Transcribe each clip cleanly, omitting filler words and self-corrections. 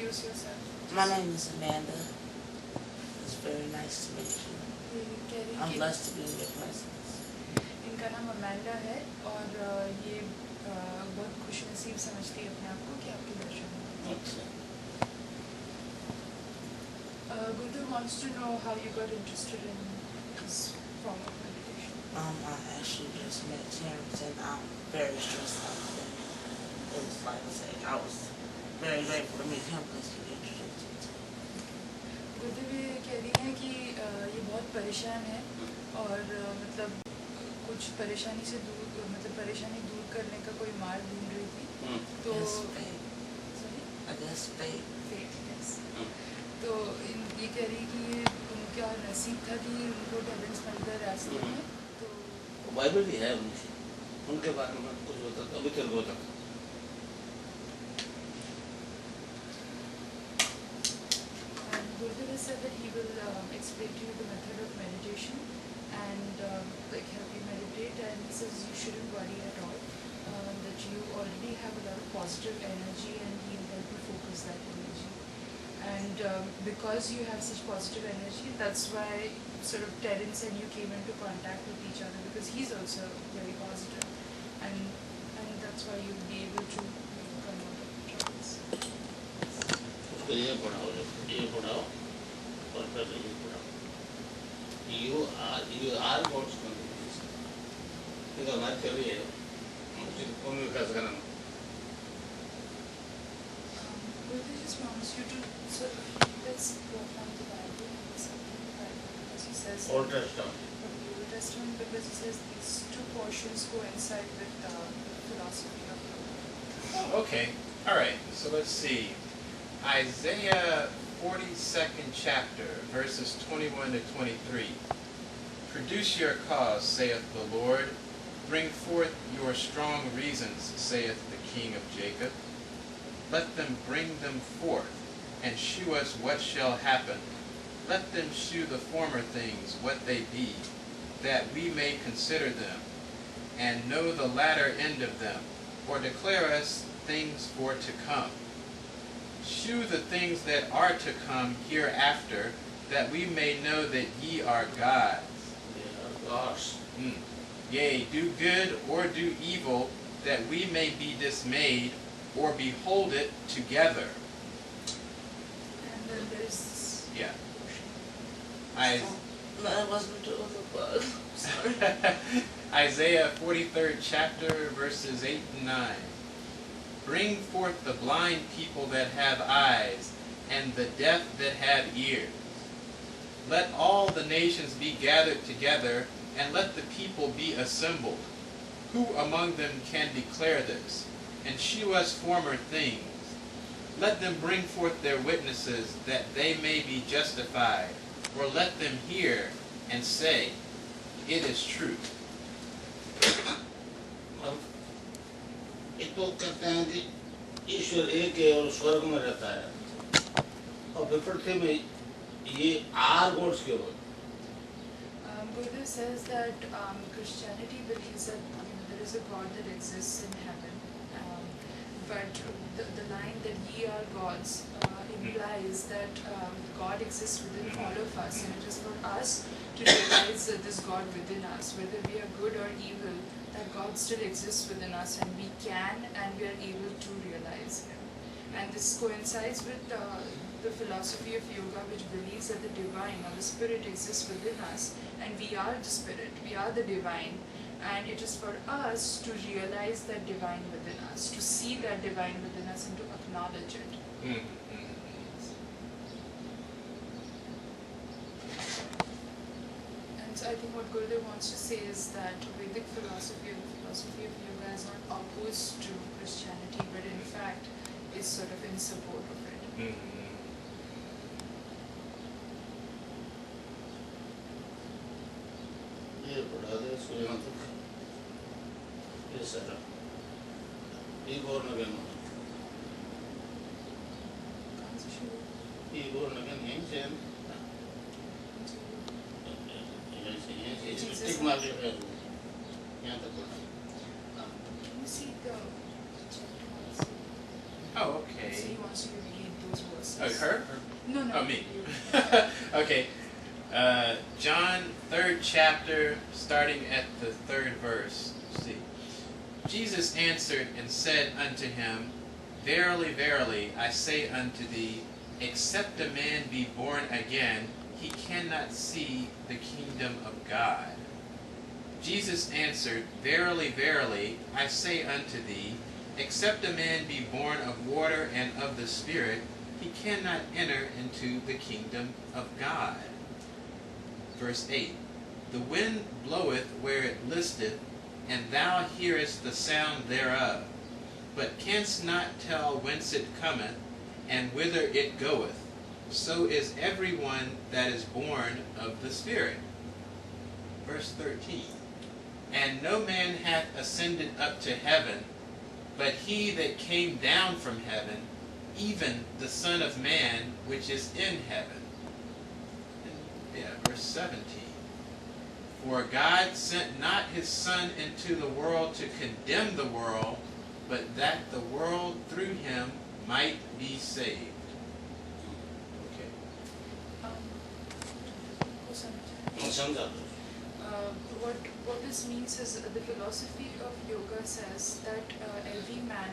introduce yourself? My name is Amanda. It's very nice to meet you. I'm blessed to be in your presence. इनका नाम Amanda है और ये बहुत खुशनसीब समझती है अपने आप को कि आपके दर्शन में. अच्छा. Gurudev wants to know how you got interested in this form of meditation. I actually just met Terrence and I'm very stressed out today. It was like I said, I was very grateful to meet him because he introduced me to me. गुरुदेव ये कह रही हैं कि ये बहुत परेशान है और मतलब कुछ परेशानी से दूर मतलब परेशानी दूर करने का कोई मार्ग ढूंढ रही थी. तो I guess faith. yes. तो ये कह रही कि ये उनका नसीब था कि उनको टैलेंट्स मिल गए रास्ते में. तो बाइबल भी है उनके बारे में कुछ होता था अभी तेरे को तक. Gurudev said that he will explain to you the method of meditation and like help you meditate, and he says you shouldn't worry at all, that you already have a lot of positive energy and he will help you focus that energy. And because you have such positive energy, that's why sort of Terence and you came into contact with each other, because he's also very positive, and that's why you'll be able to come out of troubles. ये पढ़ाओ और फिर ये पढ़ाओ. You are God's contribution. इधर हमारी theory है मुझे कौन विकास करना. Gurudev just wants you to sort of let's go from the Bible and something in the Bible, because he says Old Testament. from the Old Testament, because he says these two portions coincide with the philosophy of yoga. Okay, all right, so let's see. Isaiah 42nd chapter, verses 21 to 23. Produce your cause, saith the Lord. Bring forth your strong reasons, saith the King of Jacob. Let them bring them forth, and shew us what shall happen. Let them shew the former things what they be, that we may consider them, and know the latter end of them, or declare us things for to come. Shew the things that are to come hereafter, that we may know that ye are gods. Gods. Yea, do good or do evil, that we may be dismayed, or behold it together. And then there's this Yeah. portion. No, it wasn't the bug. Sorry. Isaiah 43rd chapter, verses 8 and 9. Bring forth the blind people that have eyes, and the deaf that have ears. Let all the nations be gathered together, and let the people be assembled. Who among them can declare this, and shew us former things? Let them bring forth their witnesses, that they may be justified, or let them hear and say, it is true. इसको कहते हैं कि ईश्वर एक है और स्वर्ग में रहता है और विपरीत में ये आर गॉड्स क्यों है. Gurudev says that Christianity believes that there is a God that exists in heaven, but the line that ye are gods implies that God exists within all of us, and it is for us to realize that this God within us, whether we are good or evil, that God still exists within us, and we can and we are able to realize Him. And this coincides with the philosophy of yoga, which believes that the divine or the spirit exists within us, and we are the spirit, we are the divine, and it is for us to realize that divine within us, to see that divine within us and to acknowledge it. And so I think what Gurudev wants to say is that Vedic philosophy and the philosophy of yoga is not opposed to Christianity, but in fact is sort of in support of it. ये पढ़ा दे सूर्य तक ये सारा ये born again ये born again यहीं से टिक मार के यहाँ तक पढ़ा. Can you see the chapter? Oh, okay. So he wants you to read those verses. Jesus. Her? No, no. Oh, me. You. Okay. John 3rd chapter, starting at the 3rd verse. See. Jesus answered and said unto him, Verily, verily, I say unto thee, except a man be born again, he cannot see the kingdom of God. Jesus answered, Verily, verily, I say unto thee, except a man be born of water and of the Spirit, he cannot enter into the kingdom of God. Verse 8, The wind bloweth where it listeth, and thou hearest the sound thereof, but canst not tell whence it cometh, and whither it goeth. So is every one that is born of the Spirit. Verse 13, And no man hath ascended up to heaven, but he that came down from heaven, even the Son of Man which is in heaven. Verse 17, For God sent not his Son into the world to condemn the world, but that the world through him might be saved. Okay. What this means is the philosophy of yoga says that every man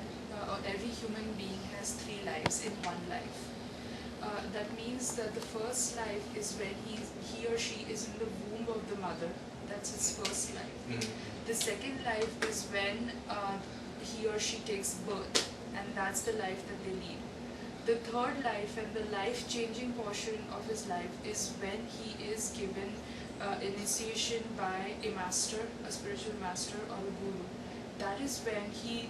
or every human being has 3 lives in one life. That means that the first life is when he or she is in the womb of the mother. That's his first life. Mm-hmm. The second life is when he or she takes birth, and that's the life that they lead. The third life and the life-changing portion of his life is when he is given initiation by a master, a spiritual master or a guru. That is when he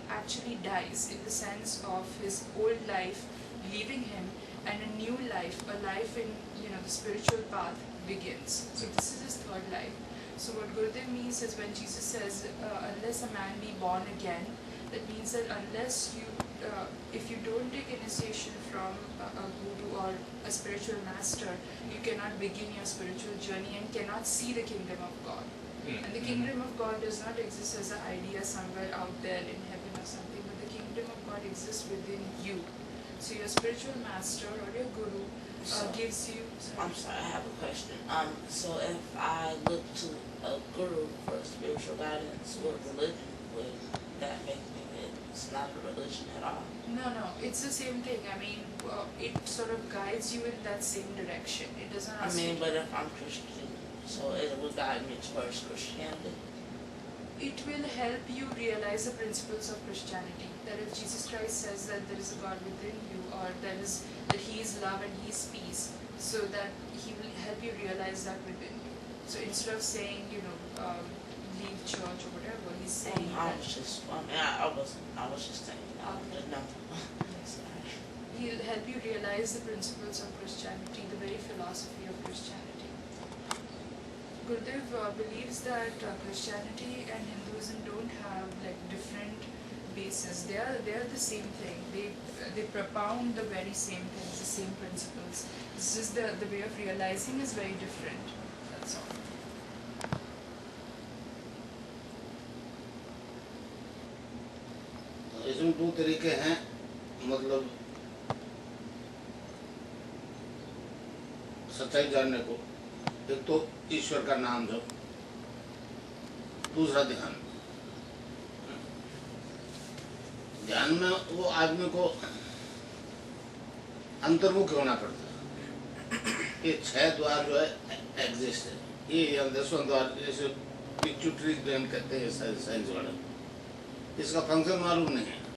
actually dies, in the sense of his old life leaving him, and a new life, a life in the spiritual path begins. So this is his third life. So what Gurudev means is, when Jesus says, unless a man be born again, that means that unless you, if you don't take initiation from a guru or a spiritual master, you cannot begin your spiritual journey and cannot see the kingdom of God. And the kingdom of God does not exist as an idea somewhere out there in heaven or something, but the kingdom of God exists within you. So your spiritual master or your guru gives you... I'm sorry, I have a question. So if I look to a guru for spiritual guidance, what religion would that make me? It's not a religion at all. No, it's the same thing. I mean, it sort of guides you in that same direction. It doesn't ask you... but if I'm Christian, so it will guide me towards Christianity. It will help you realize the principles of Christianity. That if Jesus Christ says that there is a God within you, or that He is love and He is peace, so that He will help you realize that within you. So instead of saying, leave church or whatever, He's saying I was just saying, no. He'll help you realize the principles of Christianity, the very philosophy of Christianity. Gurudev believes that Christianity and Hinduism don't have different bases. They are the same thing. They propound the very same things, the same principles. It's just the way of realizing is very different. That's all. इसमें 2 तरीके हैं, मतलब सच्चाई जानने को। एक तो ईश्वर का नाम जप, दूसरा ध्यान। ध्यान में वो आदमी को अंतर्मुख होना पड़ता है। ये 6 द्वार जो है एग्जिस्ट है। ये 10वां द्वार, जैसे पिट्यूटरी ग्लैंड कहते हैं साइंस वाले, इसका फंक्शन मालूम नहीं है।